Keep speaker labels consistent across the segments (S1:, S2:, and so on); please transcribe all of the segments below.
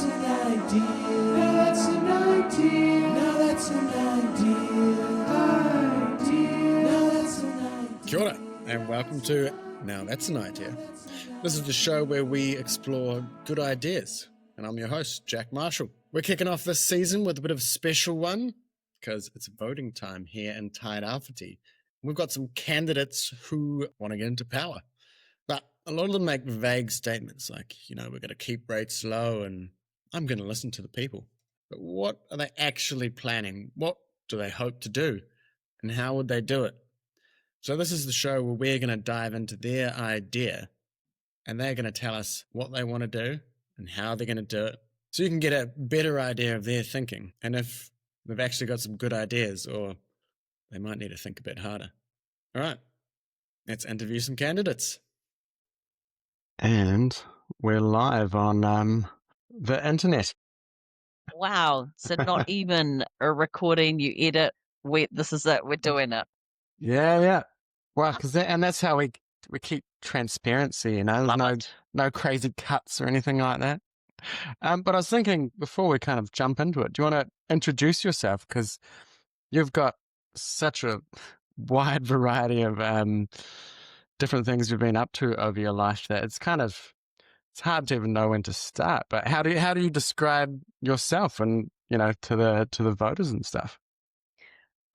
S1: an idea. Now that's an idea. Now that's an idea. Now that's an idea.
S2: Kia ora, and welcome to Now That's an Idea. This is the show where we explore good ideas, and I'm your host, Jack Marshall. We're kicking off this season with a bit of a special one because it's voting time here in Tai Rāwhiti. We've got some candidates who want to get into power, but a lot of them make vague statements like, we're going to keep rates low and I'm going to listen to the people. But what are they actually planning? What do they hope to do? And how would they do it? So this is the show where we're going to dive into their idea and they're going to tell us what they want to do and how they're going to do it. So you can get a better idea of their thinking and if they've actually got some good ideas or they might need to think a bit harder. All right, let's interview some candidates.
S3: And we're live on the internet.
S4: Wow. So not even a recording, you edit, this is it, we're doing it.
S3: Yeah. Well, that's how we keep transparency, There's no crazy cuts or anything like that. But I was thinking before we kind of jump into it, do you want to introduce yourself? Because you've got such a wide variety of different things you've been up to over your life that it's hard to even know when to start. But how do you describe yourself and to the voters and stuff?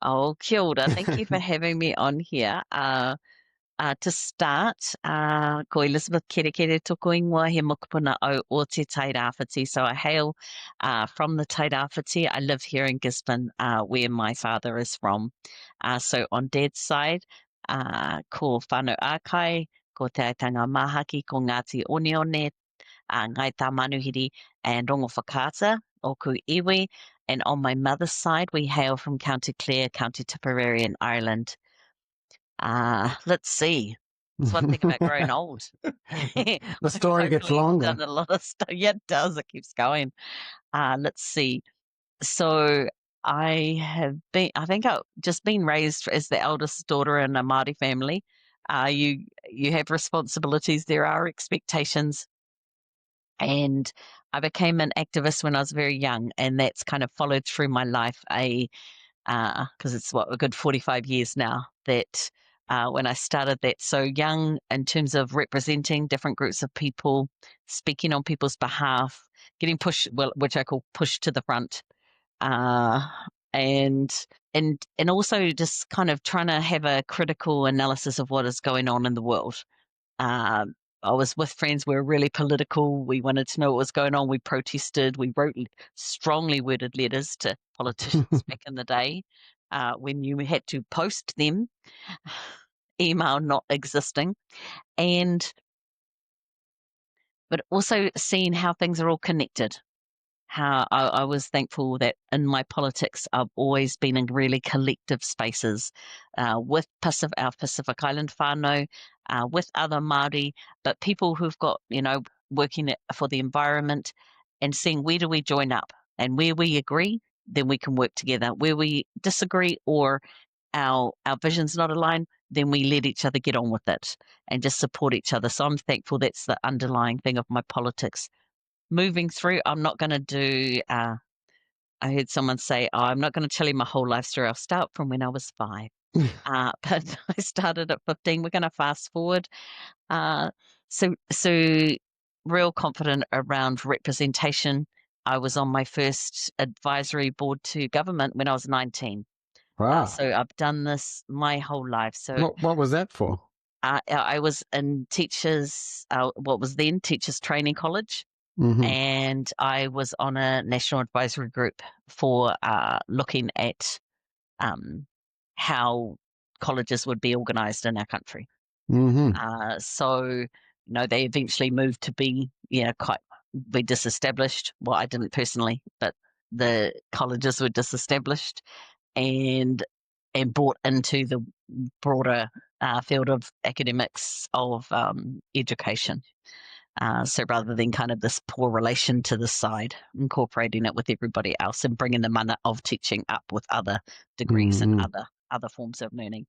S4: Oh, kia ora. Thank you for having me on here. To start, ko Elizabeth Kerekere tōku ingoa he mokopuna o te Tai Rāwhiti. So I hail from the Tai Rāwhiti. I live here in Gisborne, where my father is from. So on Dad's side, ko whānau ākai, ko te aitanga mahaki, ko Ngāti Oneone, Ngai Tā Manuhiri, and Rongo Whakaata, o ku iwi. And on my mother's side, we hail from County Clare, County Tipperary in Ireland. Let's see. It's one thing about growing old.
S3: The story gets longer.
S4: Done a lot of stuff. Yeah, it does. It keeps going. Let's see. So I think I've just been raised as the eldest daughter in a Māori family. You have responsibilities. There are expectations. And I became an activist when I was very young, and that's kind of followed through my life. Because it's a good 45 years now that when I started that so young in terms of representing different groups of people, speaking on people's behalf, getting pushed, which I call push to the front, and also just kind of trying to have a critical analysis of what is going on in the world. I was with friends. We were really political. We wanted to know what was going on. We protested. We wrote strongly worded letters to politicians back in the day when you had to post them, email not existing, but also seeing how things are all connected. How I was thankful that in my politics, I've always been in really collective spaces with our Pacific Island whānau, with other Māori, but people who've got, working for the environment and seeing where do we join up and where we agree, then we can work together. Where we disagree or our vision's not aligned, then we let each other get on with it and just support each other. So I'm thankful that's the underlying thing of my politics. Moving through, I'm not going to do, I heard someone say, I'm not going to tell you my whole life story. I'll start from when I was 5. But I started at 15. We're going to fast forward. So real confident around representation. I was on my first advisory board to government when I was 19.
S3: Wow.
S4: So I've done this my whole life. So
S3: what was that for?
S4: I was in what was then Teachers Training College.
S3: Mm-hmm.
S4: And I was on a national advisory group for looking at how colleges would be organised in our country.
S3: Mm-hmm.
S4: So, they eventually moved to be, be disestablished. Well, I didn't personally, but the colleges were disestablished and brought into the broader field of academics of education. So rather than kind of this poor relation to the side, incorporating it with everybody else and bringing the mana of teaching up with other degrees and other forms of learning.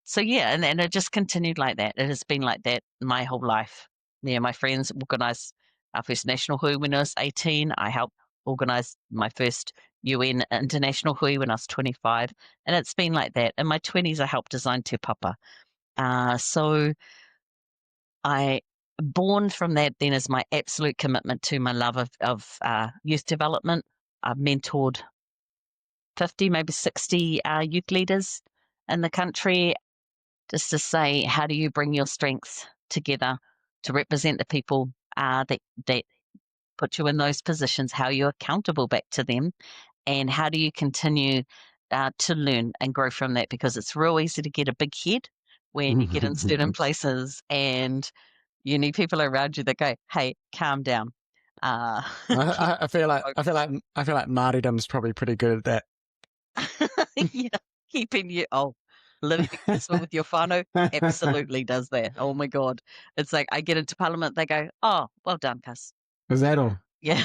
S4: So yeah, and it just continued like that. It has been like that my whole life. Yeah, my friends organise our first national hui when I was 18. I helped organise my first UN international hui when I was 25. And it's been like that. In my 20s, I helped design Te Papa. So I born from that then is my absolute commitment to my love of youth development. I've mentored 50, maybe 60 youth leaders in the country, just to say, how do you bring your strengths together to represent the people that put you in those positions? How are you accountable back to them? And how do you continue to learn and grow from that? Because it's real easy to get a big head when you get in certain places, and you need people around you that go, "Hey, calm down."
S3: I feel like Māoridom's probably pretty good at that.
S4: Yeah, keeping you living peaceful with your whānau absolutely does that. Oh my God. It's like I get into Parliament, they go, "Oh, well done, Cass."
S3: Is that all?
S4: Yeah.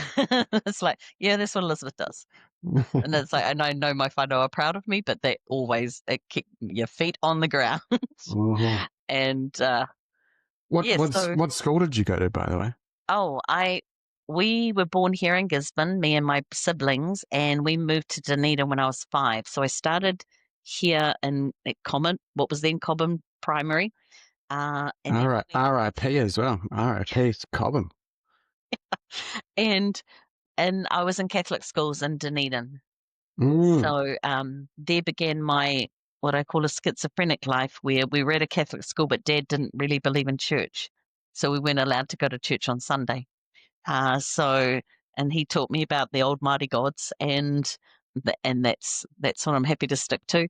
S4: It's like, yeah, that's what Elizabeth does. And it's like, and I know my whānau are proud of me, but they always keep your feet on the ground. And
S3: What school did you go to, by the way?
S4: we were born here in Gisborne, me and my siblings, and we moved to Dunedin when I was 5. So I started here at Common, what was then Cobham Primary. And
S3: All right, R.I.P. as well. R.I.P. Cobham.
S4: And I was in Catholic schools in Dunedin. So there began my what I call a schizophrenic life, where we were at a Catholic school, but Dad didn't really believe in church, so we weren't allowed to go to church on Sunday. And he taught me about the old Māori gods, and that's what I'm happy to stick to.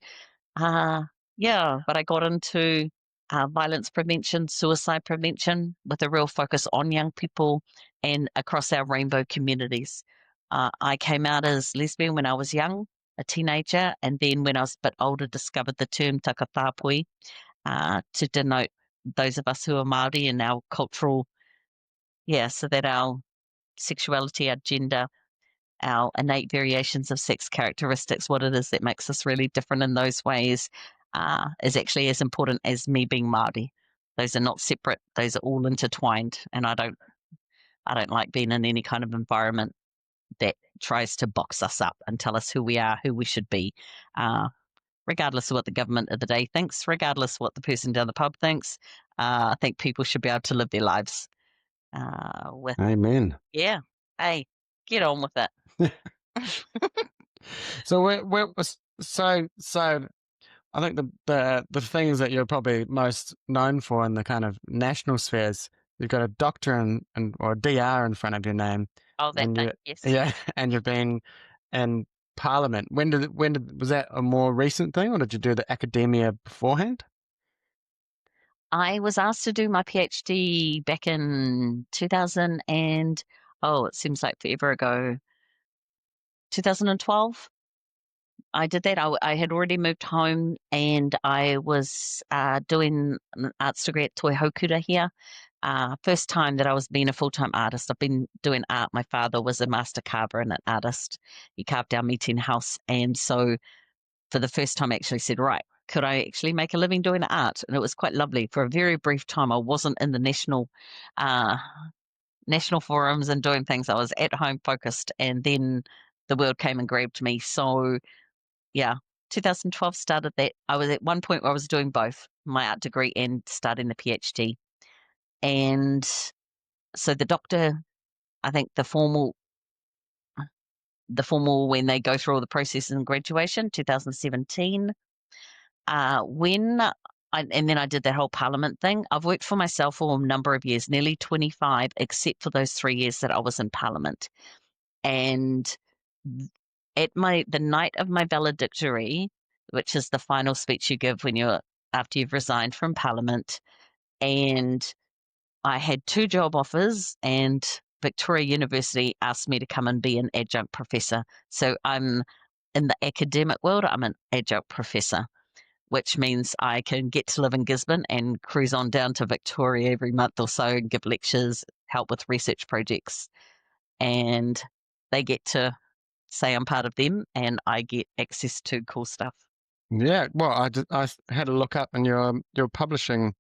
S4: But I got into violence prevention, suicide prevention, with a real focus on young people and across our rainbow communities. I came out as lesbian when I was young, a teenager, and then when I was a bit older, discovered the term takatapui to denote those of us who are Māori and our cultural, so that our sexuality, our gender, our innate variations of sex characteristics, what it is that makes us really different in those ways, is actually as important as me being Māori. Those are not separate; those are all intertwined. And I don't like being in any kind of environment that tries to box us up and tell us who we are, who we should be, regardless of what the government of the day thinks, regardless of what the person down the pub thinks. I think people should be able to live their lives with.
S3: Amen.
S4: Yeah. Hey, get on with it.
S3: So I think the things that you're probably most known for in the kind of national spheres, you've got a doctor or a DR in front of your name.
S4: Oh, that thing, yes.
S3: Yeah, and you've been in Parliament. When was that a more recent thing, or did you do the academia beforehand?
S4: I was asked to do my PhD back in 2000 and, it seems like forever ago, 2012. I did that. I had already moved home, and I was doing an arts degree at Toi Haukura here. First time that I was being a full-time artist. I've been doing art. My father was a master carver and an artist. He carved our meeting house. And so for the first time, I actually said, right, could I actually make a living doing art? And it was quite lovely. For a very brief time, I wasn't in the national forums and doing things. I was at home focused, and then the world came and grabbed me. So 2012 started that. I was at one point where I was doing both my art degree and starting the PhD. And so the doctor, I think the formal when they go through all the processes in graduation, 2017, and then I did that whole Parliament thing. I've worked for myself for a number of years, nearly 25, except for those 3 years that I was in Parliament. And at the night of my valedictory, which is the final speech you give after you've resigned from Parliament, and I had 2 job offers, and Victoria University asked me to come and be an adjunct professor. So I'm in the academic world, I'm an adjunct professor, which means I can get to live in Gisborne and cruise on down to Victoria every month or so and give lectures, help with research projects. And they get to say I'm part of them, and I get access to cool stuff.
S3: Yeah, well, I had a look up, and you're publishing.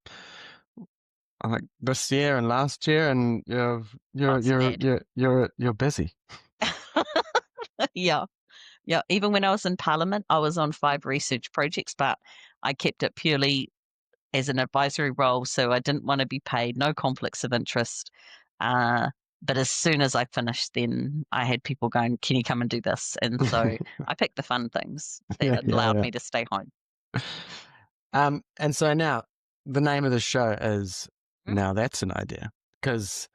S3: like this year and last year, and you're busy.
S4: Yeah. Yeah. Even when I was in Parliament, I was on 5 research projects, but I kept it purely as an advisory role. So I didn't want to be paid, no conflicts of interest. But as soon as I finished, then I had people going, "Can you come and do this?" And so I picked the fun things that allowed me to stay home.
S3: And so now the name of the show is
S4: Hmm?
S3: Now That's an Idea, because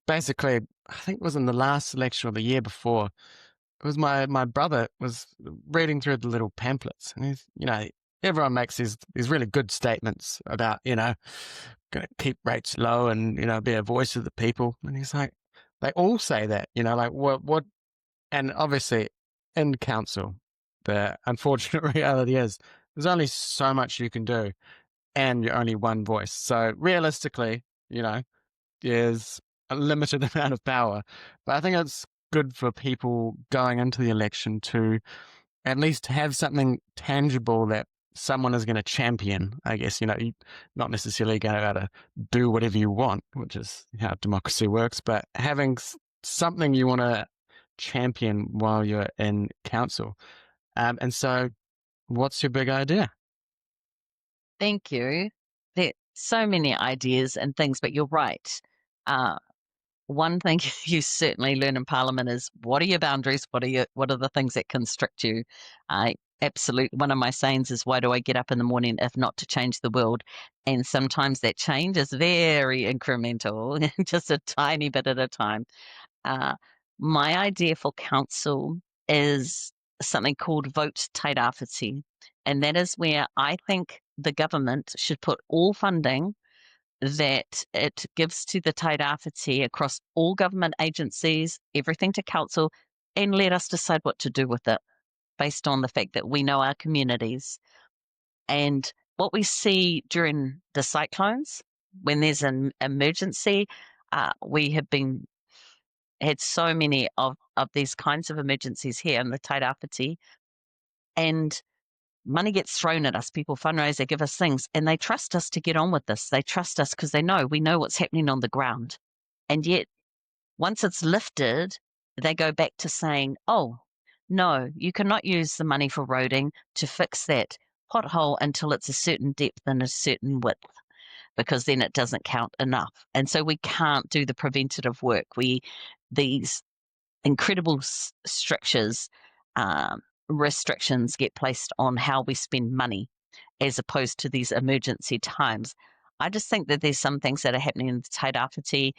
S3: basically, I think it was in the last election or the year before, it was my brother was reading through the little pamphlets, and he's, everyone makes these really good statements about, going to keep rates low and, be a voice of the people. And he's like, they all say that, like what, and obviously in council, the unfortunate reality is there's only so much you can do and you're only one voice. So realistically, there's a limited amount of power, but I think it's good for people going into the election to at least have something tangible that someone is going to champion. I guess, you're not necessarily going to do whatever you want, which is how democracy works, but having something you want to champion while you're in council. And so what's your big idea?
S4: Thank you. There are so many ideas and things, but you're right. One thing you certainly learn in Parliament is what are your boundaries? What are the things that constrict you? Absolutely. One of my sayings is, why do I get up in the morning if not to change the world? And sometimes that change is very incremental, just a tiny bit at a time. My idea for council is something called Vote Tai Rāwhiti. And that is where I think the government should put all funding that it gives to the Tai Rāwhiti across all government agencies, everything to council, and let us decide what to do with it based on the fact that we know our communities. And what we see during the cyclones, when there's an emergency, we have had so many of these kinds of emergencies here in the Tai Rāwhiti, and money gets thrown at us. People fundraise, they give us things, and they trust us to get on with this. They trust us because we know what's happening on the ground. And yet, once it's lifted, they go back to saying, oh, no, you cannot use the money for roading to fix that pothole until it's a certain depth and a certain width, because then it doesn't count enough. And so we can't do the preventative work. These incredible strictures, restrictions get placed on how we spend money as opposed to these emergency times. I just think that there's some things that are happening in the Tai Rāwhiti.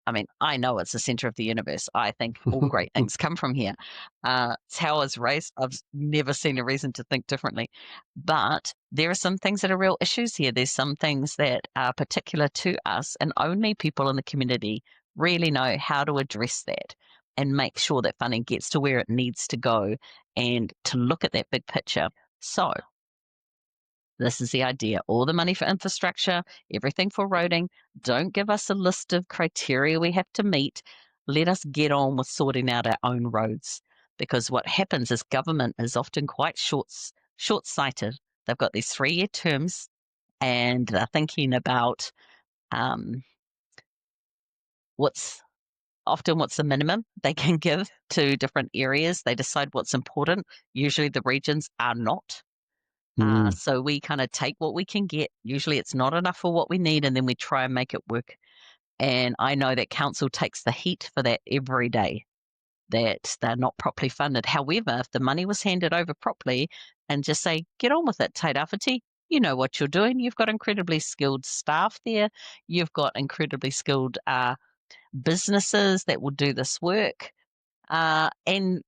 S4: I mean, I know it's the center of the universe. I think all great things come from here. It's how I was raised. I've never seen a reason to think differently. But there are some things that are real issues here. There's some things that are particular to us, and only people in the community really know how to address that and make sure that funding gets to where it needs to go and to look at that big picture. So this is the idea. All the money for infrastructure, everything for roading. Don't give us a list of criteria we have to meet. Let us get on with sorting out our own roads. Because what happens is government is often quite short-sighted. They've got these 3-year terms, and they're thinking about what's the minimum they can give to different areas. They decide what's important. Usually the regions are not. So we kind of take what we can get. Usually it's not enough for what we need, and then we try and make it work. And I know that council takes the heat for that every day, that they're not properly funded. However, if the money was handed over properly and just say, get on with it, Tai Rāwhiti, you know what you're doing. You've got incredibly skilled staff there. You've got incredibly skilled businesses that will do this work. And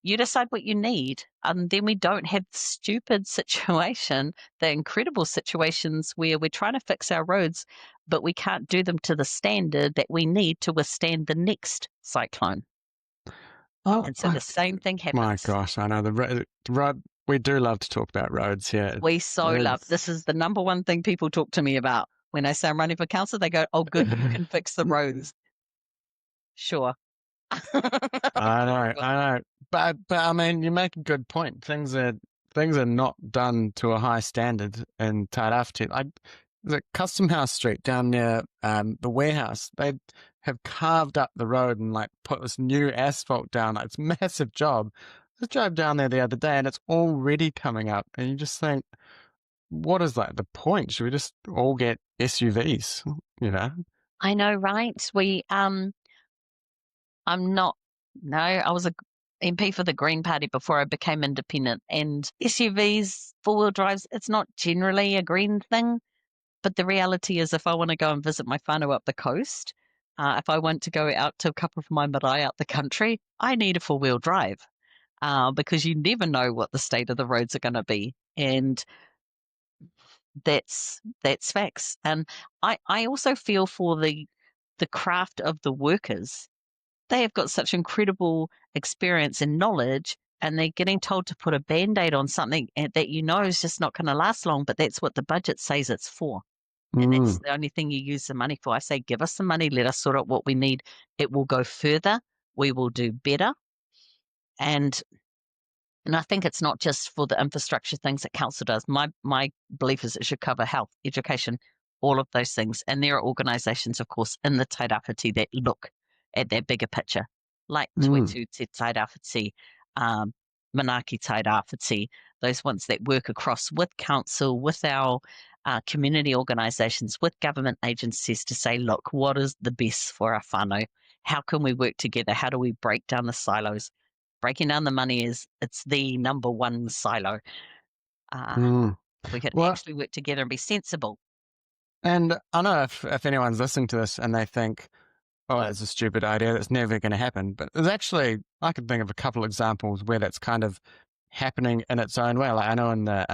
S4: you decide what you need, and then we don't have the stupid situation, the incredible situations where we're trying to fix our roads, but we can't do them to the standard that we need to withstand the next cyclone. And so the same thing happens.
S3: My gosh, I know the road. We do love to talk about roads here.
S4: We love. This is the number one thing people talk to me about. When I say I'm running for council, they go, oh, good, you can fix the roads. Sure.
S3: I know. But I mean, you make a good point. Things are not done to a high standard in Tai Rāwhiti. the Custom House Street down near the warehouse. They have carved up the road and like put this new asphalt down. Like, it's a massive job. I drove down there the other day and it's already coming up, and you just think, what is like the point? Should we just all get SUVs? You know?
S4: I know, right? I was a MP for the Green Party before I became independent, and SUVs, four-wheel drives, it's not generally a green thing. But the reality is, if I want to go and visit my whānau up the coast, if I want to go out to a couple of my marae out the country, I need a four-wheel drive because you never know what the state of the roads are going to be. And that's facts. And I also feel for the craft of the workers. They have got such incredible experience and knowledge, and they're getting told to put a Band-Aid on something that you know is just not going to last long, but that's what the budget says it's for. And that's the only thing you use the money for. I say, give us the money, let us sort out what we need. It will go further. We will do better. And I think it's not just for the infrastructure things that council does. My belief is it should cover health, education, all of those things. And there are organisations, of course, in the Tai Rāwhiti that look at that bigger picture, like Tuetu Te Tai Rāwhiti, Manaki Tai Rāwhiti, those ones that work across with council, with our community organisations, with government agencies to say, look, what is the best for our whānau? How can we work together? How do we break down the silos? Breaking down the money it's the number one silo. If we could actually work together and be sensible.
S3: And I know if anyone's listening to this and they think, oh, it's a stupid idea, that's never going to happen. But there's actually, I could think of a couple of examples where that's kind of happening in its own way. Like I know in the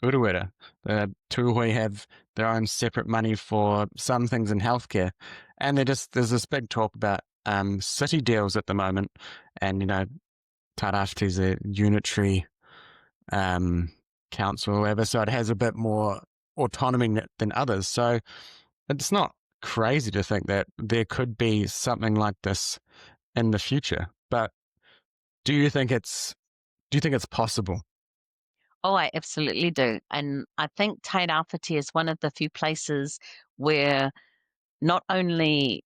S3: Uruwera, the Tūhui have their own separate money for some things in healthcare. And there's this big talk about city deals at the moment. And, you know, Tai Rāwhiti is a unitary council or whatever, so it has a bit more autonomy than others. So it's not crazy to think that there could be something like this in the future. But do you think it's possible?
S4: Oh, I absolutely do. And I think Tai Rāwhiti is one of the few places where not only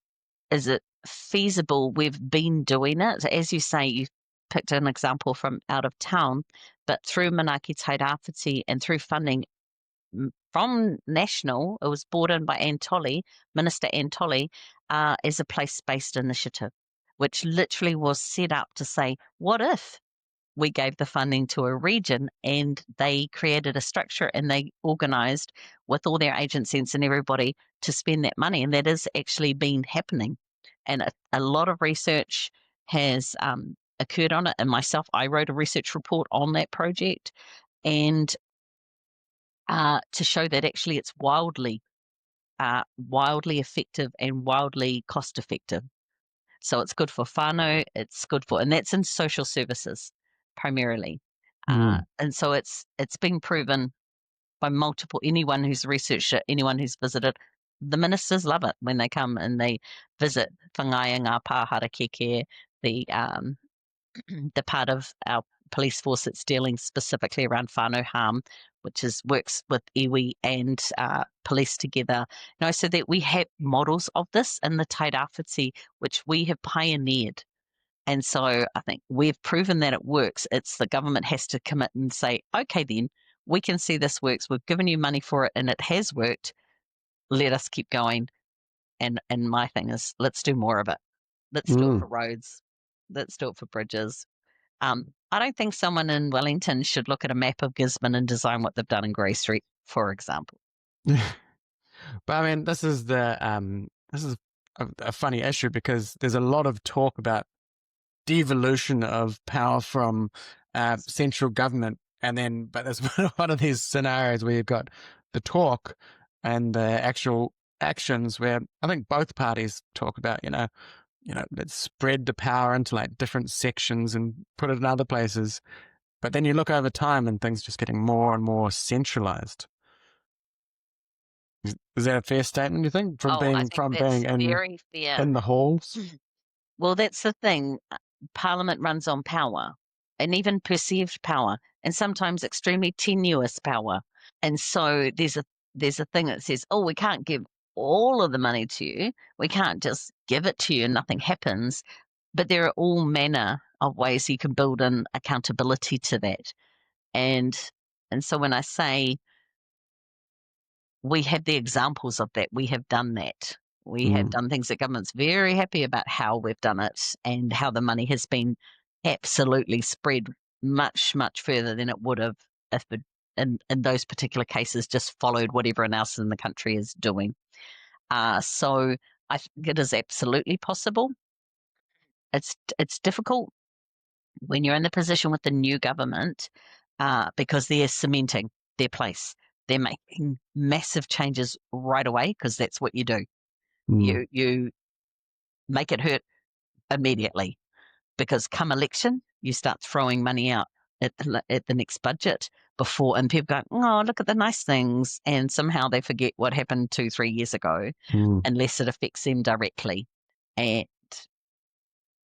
S4: is it feasible, we've been doing it. As you say, you picked an example from out of town, but through Manaki Tai Rāwhiti and through funding from national, it was brought in by Minister Antoli, as a place-based initiative, which literally was set up to say, what if we gave the funding to a region and they created a structure and they organised with all their agencies and everybody to spend that money? And that has actually been happening. And a lot of research has occurred on it. And myself, I wrote a research report on that project, and to show that actually it's wildly effective and wildly cost effective. So it's good for whānau, and that's in social services primarily. And so it's been proven by anyone who's researched it, anyone who's visited. The ministers love it when they come and they visit whangaia ngā pāhara keke, the part of our police force that's dealing specifically around whānau harm, which works with iwi and police together. You know, so that we have models of this in the Tai Rāwhiti, which we have pioneered. And so I think we've proven that it works. It's the government has to commit and say, okay, then we can see this works. We've given you money for it and it has worked. Let us keep going. And my thing is, let's do more of it. Let's do it for roads. Let's do it for bridges. I don't think someone in Wellington should look at a map of Gisborne and design what they've done in Grey Street, for example.
S3: But I mean, this is a funny issue because there's a lot of talk about devolution of power from central government, but there's one of these scenarios where you've got the talk and the actual actions where I think both parties talk about, let's spread the power into like different sections and put it in other places. But then you look over time and things just getting more and more centralized. Is that a fair statement, you think? From being
S4: very fair.
S3: In the halls?
S4: Well, that's the thing. Parliament runs on power, and even perceived power, and sometimes extremely tenuous power. And so there's there's a thing that says, oh, we can't give all of the money to you. We can't just give it to you and nothing happens. But there are all manner of ways you can build in accountability to that. And so when I say we have the examples of that, we have done that. We have done things that government's very happy about how we've done it and how the money has been absolutely spread much, much further than it would have if it, in those particular cases, just followed what everyone else in the country is doing. So I think it is absolutely possible. It's difficult when you're in the position with the new government because they're cementing their place. They're making massive changes right away because that's what you do. You make it hurt immediately because come election, you start throwing money out at the next budget before, and people go, oh, look at the nice things. And somehow they forget what happened 2-3 years ago unless it affects them directly. And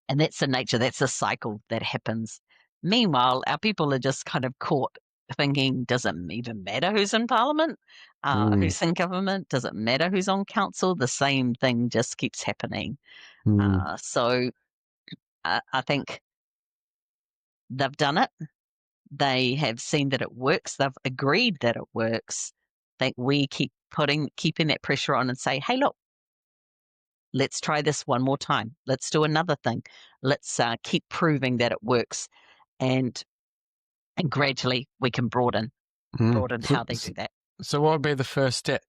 S4: that's the nature, that's the cycle that happens. Meanwhile, our people are just kind of caught thinking, does it even matter who's in parliament, who's in government? Does it matter who's on council? The same thing just keeps happening. So I think they've done it. They have seen that it works. They've agreed that it works. I think we keep keeping that pressure on and say, hey, look, let's try this one more time. Let's do another thing. Let's keep proving that it works. And gradually we can broaden how they do that.
S3: So what would be the first step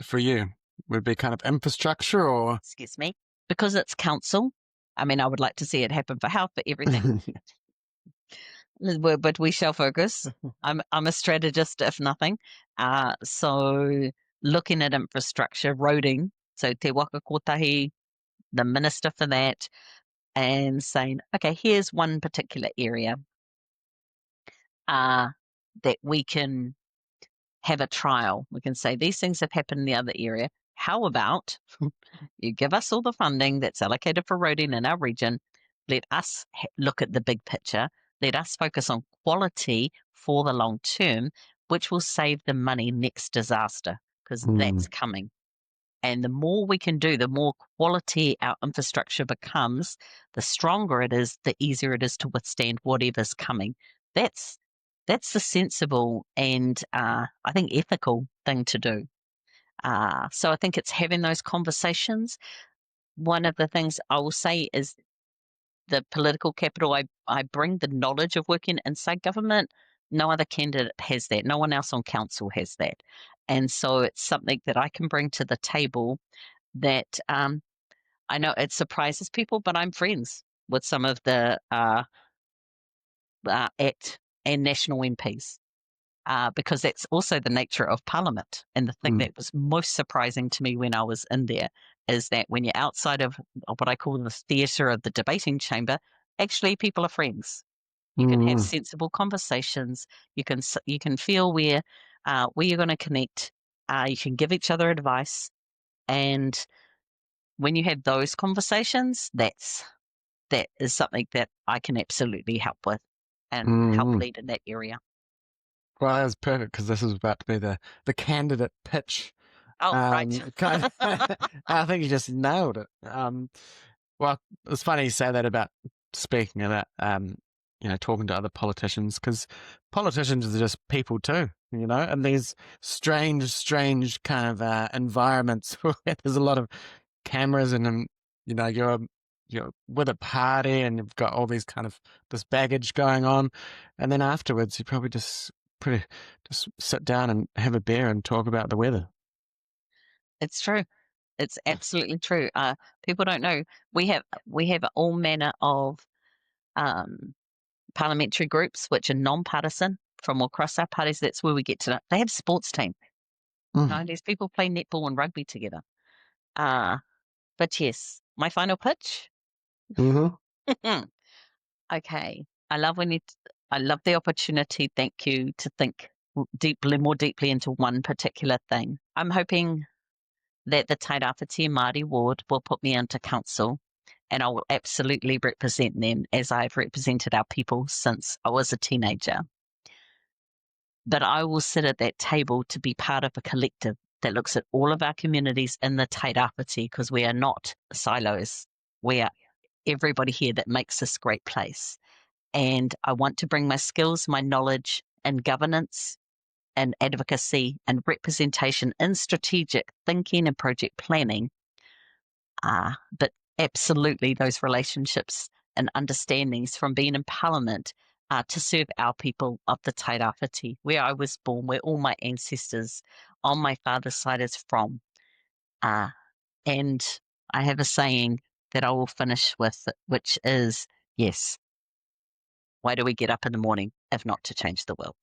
S3: for you? Would it be kind of infrastructure or?
S4: Excuse me. Because it's council, I mean, I would like to see it happen for health, for everything. But we shall focus. I'm a strategist, if nothing. So looking at infrastructure, roading, so Te Waka Kotahi, the minister for that, and saying, okay, here's one particular area that we can have a trial. We can say these things have happened in the other area. How about you give us all the funding that's allocated for roading in our region? Let us look at the big picture. Let us focus on quality for the long term, which will save the money next disaster, because that's coming. And the more we can do, the more quality our infrastructure becomes, the stronger it is, the easier it is to withstand whatever's coming. That's the sensible and I think ethical thing to do. So I think it's having those conversations. One of the things I will say is the political capital. I bring the knowledge of working inside government. No other candidate has that. No one else on council has that. And so it's something that I can bring to the table that I know it surprises people, but I'm friends with some of the ACT and national MPs. Because that's also the nature of Parliament. And the thing that was most surprising to me when I was in there is that when you're outside of what I call the theatre of the debating chamber, actually people are friends. You can have sensible conversations. You can feel where you're going to connect. You can give each other advice. And when you have those conversations, that is something that I can absolutely help with and help lead in that area.
S3: Well, that's perfect because this is about to be the candidate pitch.
S4: Oh, right.
S3: I think you just nailed it. Well, it's funny you say that about speaking about, talking to other politicians, because politicians are just people too, and these strange kind of environments where there's a lot of cameras and, you're with a party and you've got all these kind of this baggage going on. And then afterwards, you probably just sit down and have a beer and talk about the weather.
S4: It's true. It's absolutely true. People don't know we have all manner of parliamentary groups which are non-partisan from across our parties. That's where we get to know. They have sports team. These people play netball and rugby together. But yes, my final pitch. Okay, I love the opportunity. Thank you to think more deeply into one particular thing. I'm hoping that the Tairāwhiti and Māori ward will put me into council, and I will absolutely represent them as I've represented our people since I was a teenager. but I will sit at that table to be part of a collective that looks at all of our communities in the Tairāwhiti, because we are not silos. We are everybody here that makes this great place. And I want to bring my skills, my knowledge and governance and advocacy and representation in strategic thinking and project planning. But absolutely those relationships and understandings from being in Parliament to serve our people of the Tairāwhiti, where I was born, where all my ancestors on my father's side is from. And I have a saying that I will finish with, which is, yes, why do we get up in the morning if not to change the world?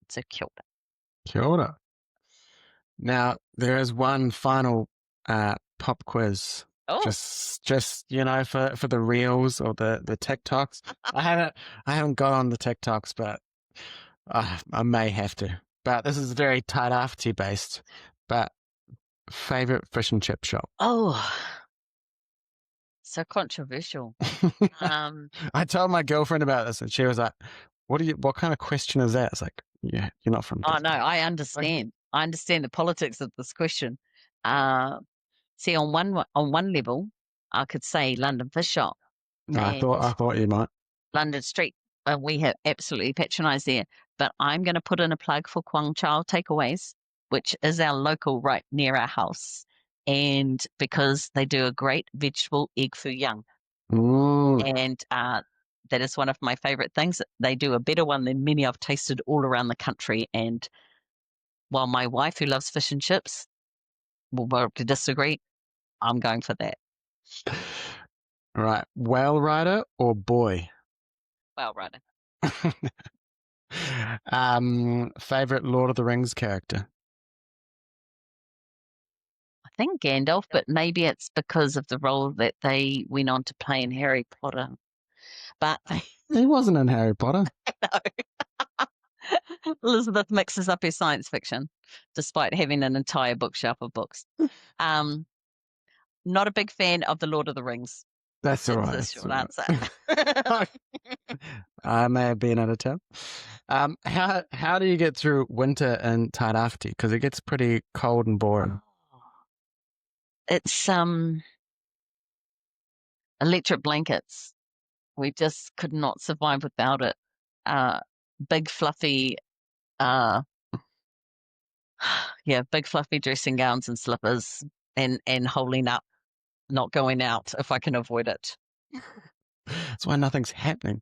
S4: So kia ora.
S3: Kia ora. Now, there is one final pop quiz.
S4: Oh,
S3: Just you know, for the reels or the TikToks. I haven't got on the TikToks, but I may have to. But this is very Tairāwhiti based. But favorite fish and chip shop.
S4: oh, so controversial.
S3: I told my girlfriend about this, and she was like, "What kind of question is that?" It's like, yeah, you're not from.
S4: Oh no, I understand. I understand the politics of this question. See, on one level, I could say London Fish Shop.
S3: No, I thought you might.
S4: London Street. We have absolutely patronised there. But I'm going to put in a plug for Kwang Chao Takeaways, which is our local right near our house. And because they do a great vegetable egg foo young. And that is one of my favourite things. They do a better one than many I've tasted all around the country. And while my wife, who loves fish and chips, will probably disagree, I'm going for that.
S3: Right. Whale rider or boy?
S4: Whale rider.
S3: Favorite Lord of the Rings character?
S4: I think Gandalf, but maybe it's because of the role that they went on to play in Harry Potter. But
S3: he wasn't in Harry Potter.
S4: No. Elizabeth mixes up her science fiction, despite having an entire bookshelf of books. Not a big fan of the Lord of the Rings.
S3: That's all right.
S4: That's the short answer.
S3: I may have been out of town. How do you get through winter in Tairāwhiti? Because it gets pretty cold and boring.
S4: It's electric blankets. We just could not survive without it. Big fluffy, big fluffy dressing gowns and slippers, and holding up, not going out if I can avoid it.
S3: That's why nothing's happening.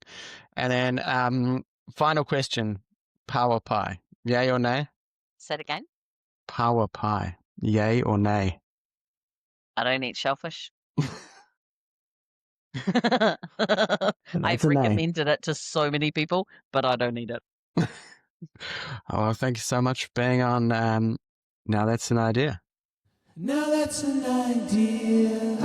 S3: And then final question, power pie, yay or nay?
S4: Say it again.
S3: Power pie, yay or nay?
S4: I don't eat shellfish.
S3: That's
S4: I've
S3: a nay.
S4: recommended it to so many people, but I don't eat it.
S3: Oh, thank you so much for being on. Now that's an idea.
S1: Now that's an idea.